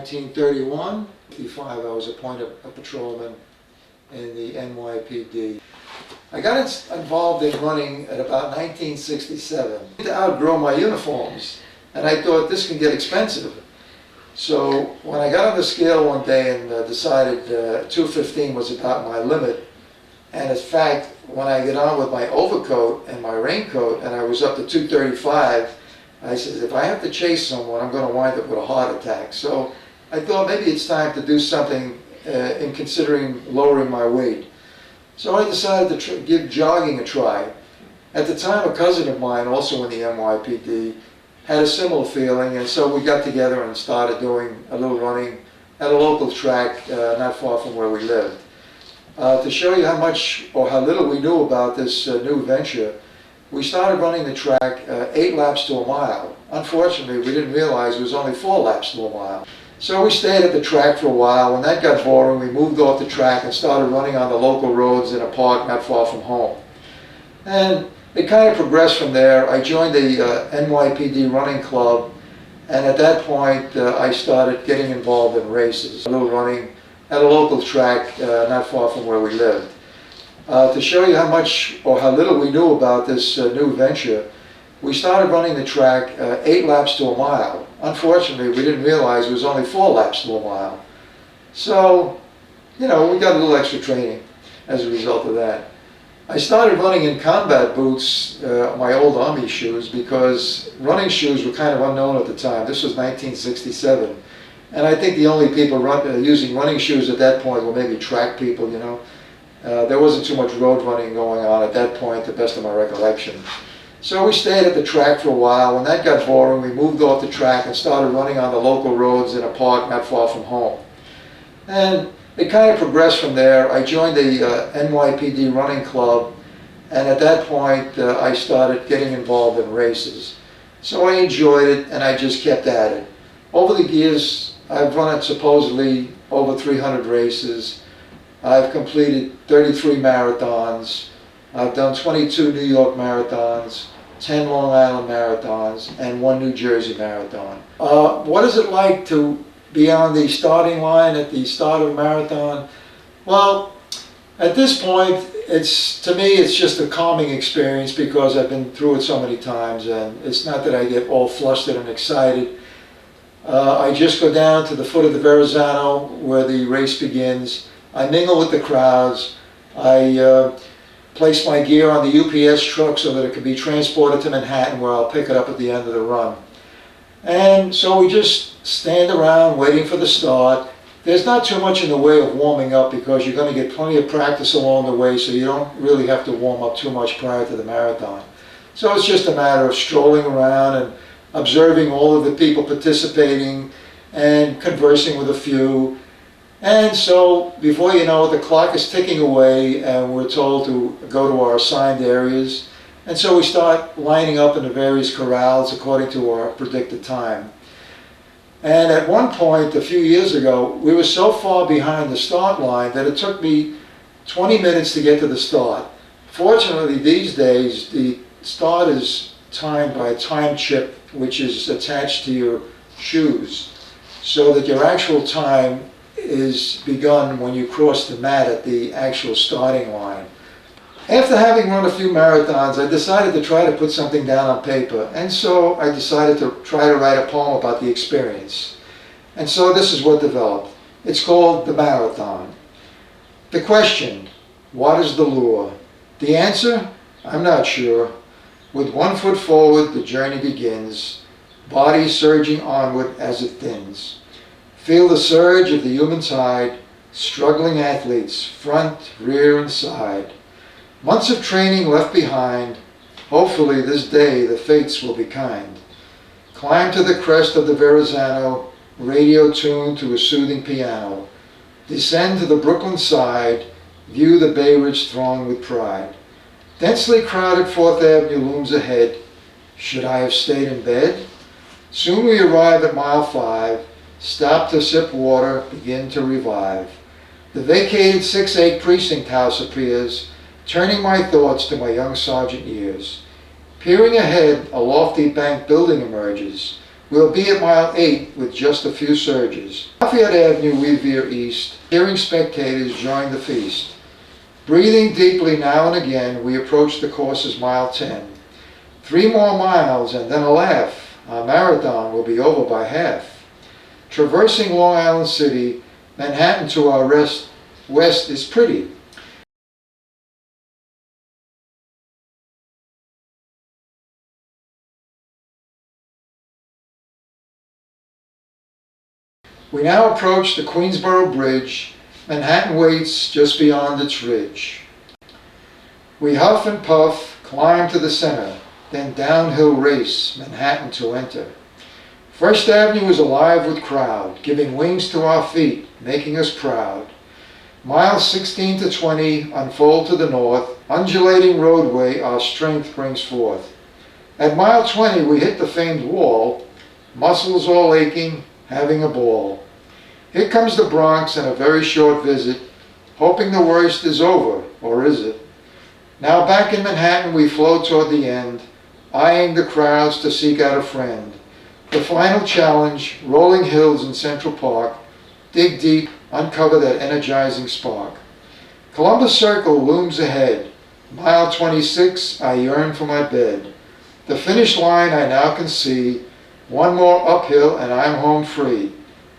1931, 55, I was appointed a patrolman in the NYPD. I got involved in running at about 1967 to outgrow my uniforms, and I thought this can get expensive. So when I got on the scale one day and decided 215 was about my limit, and in fact, when I get on with my overcoat and my raincoat and I was up to 235, I said, if I have to chase someone, I'm going to wind up with a heart attack. So I thought maybe it's time to do something in considering lowering my weight. So I decided to give jogging a try. At the time, a cousin of mine, also in the NYPD, had a similar feeling, and so we got together and started doing a little running at a local track not far from where we lived. To show you how much or how little we knew about this new venture, we started running the track 8 laps to a mile. Unfortunately, we didn't realize it was only 4 laps to a mile. So we stayed at the track for a while. When that got boring, we moved off the track and started running on the local roads in a park not far from home. And it kind of progressed from there. I joined the NYPD running club, and at that point I started getting involved in races. A little running at a local track not far from where we lived. To show you how much or how little we knew about this new venture, we started running the track 8 laps to a mile. Unfortunately, we didn't realize it was only 4 laps to a mile. So, you know, we got a little extra training as a result of that. I started running in combat boots, my old army shoes, because running shoes were kind of unknown at the time. This was 1967. And I think the only people using running shoes at that point were maybe track people, you know. There wasn't too much road running going on at that point, to the best of my recollection. So we stayed at the track for a while. When that got boring, we moved off the track and started running on the local roads in a park not far from home. And it kind of progressed from there. I joined the NYPD running club, and at that point I started getting involved in races. So I enjoyed it, and I just kept at it. Over the years, I've run supposedly over 300 races. I've completed 33 marathons. I've done 22 New York marathons, 10 Long Island marathons, and 1 New Jersey marathon. What is it like to be on the starting line at the start of a marathon? Well, at this point, to me, it's just a calming experience because I've been through it so many times, and it's not that I get all flustered and excited. I just go down to the foot of the Verrazano where the race begins. I mingle with the crowds. I place my gear on the UPS truck so that it can be transported to Manhattan, where I'll pick it up at the end of the run. And so we just stand around waiting for the start. There's not too much in the way of warming up because you're going to get plenty of practice along the way, so you don't really have to warm up too much prior to the marathon. So it's just a matter of strolling around and observing all of the people participating and conversing with a few. And so before you know it, the clock is ticking away and we're told to go to our assigned areas. And so we start lining up in the various corrals according to our predicted time. And at one point, a few years ago, we were so far behind the start line that it took me 20 minutes to get to the start. Fortunately, these days, the start is timed by a time chip which is attached to your shoes, so that your actual time is begun when you cross the mat at the actual starting line. After having run a few marathons, I decided to try to put something down on paper, and so I decided to try to write a poem about the experience. And so this is what developed. It's called The Marathon. The question: what is the lure? The answer? I'm not sure. With 1 foot forward, the journey begins, body surging onward as it thins. Feel the surge of the human tide, struggling athletes, front, rear, and side. Months of training left behind, hopefully this day the fates will be kind. Climb to the crest of the Verrazano, radio tuned to a soothing piano. Descend to the Brooklyn side, view the Bay Ridge throng with pride. Densely crowded 4th Avenue looms ahead. Should I have stayed in bed? Soon we arrive at mile 5, stop to sip water, begin to revive. The vacated 6-8 precinct house appears, turning my thoughts to my young sergeant years. Peering ahead, a lofty bank building emerges. We'll be at mile 8 with just a few surges. Lafayette Avenue we veer east, hearing spectators join the feast. Breathing deeply now and again, we approach the course's mile 10. 3 more miles and then a laugh. Our marathon will be over by half. Traversing Long Island City, Manhattan to our west is pretty. We now approach the Queensboro Bridge. Manhattan waits just beyond its ridge. We huff and puff, climb to the center, then downhill race, Manhattan to enter. First Avenue is alive with crowd, giving wings to our feet, making us proud. Miles 16 to 20 unfold to the north, undulating roadway our strength brings forth. At mile 20 we hit the famed wall, muscles all aching, having a ball. Here comes the Bronx and a very short visit, hoping the worst is over, or is it? Now back in Manhattan we flow toward the end, eyeing the crowds to seek out a friend. The final challenge, rolling hills in Central Park, dig deep, uncover that energizing spark. Columbus Circle looms ahead, mile 26, I yearn for my bed. The finish line I now can see, one more uphill and I'm home free.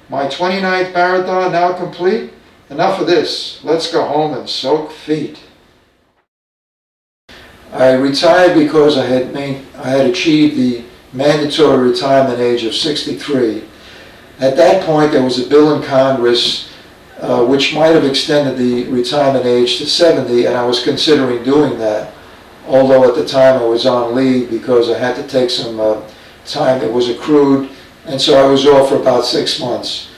My 29th marathon now complete, enough of this, let's go home and soak feet. I retired because I had achieved the mandatory retirement age of 63. At that point there was a bill in Congress which might have extended the retirement age to 70, and I was considering doing that, although at the time I was on leave because I had to take some time that was accrued, and so I was off for about 6 months.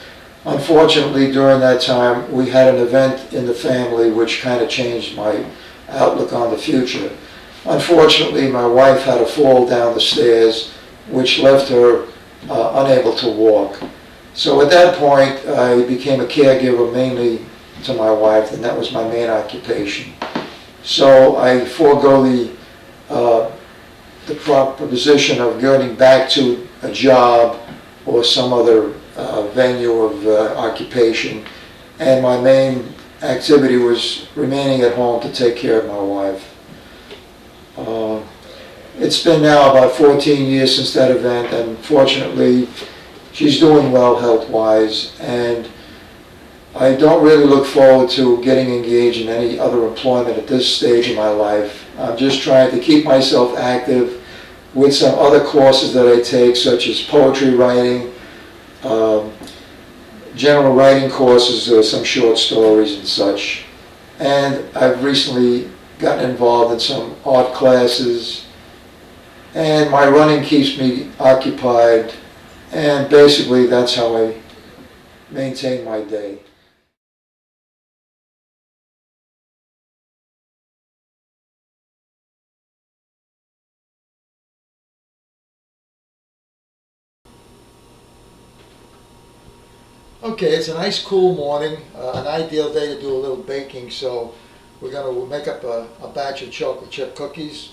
Unfortunately, during that time we had an event in the family which kind of changed my outlook on the future. Unfortunately, my wife had a fall down the stairs which left her unable to walk. So at that point I became a caregiver mainly to my wife, and that was my main occupation. So I forego the proposition of getting back to a job or some other venue of occupation, and my main activity was remaining at home to take care of my wife. It's been now about 14 years since that event, and fortunately she's doing well health-wise, and I don't really look forward to getting engaged in any other employment at this stage of my life. I'm just trying to keep myself active with some other courses that I take, such as poetry writing, general writing courses, some short stories and such. And I've recently gotten involved in some art classes, and my running keeps me occupied, and basically that's how I maintain my day. Okay, it's a nice cool morning, an ideal day to do a little baking, so we're going to make up a batch of chocolate chip cookies.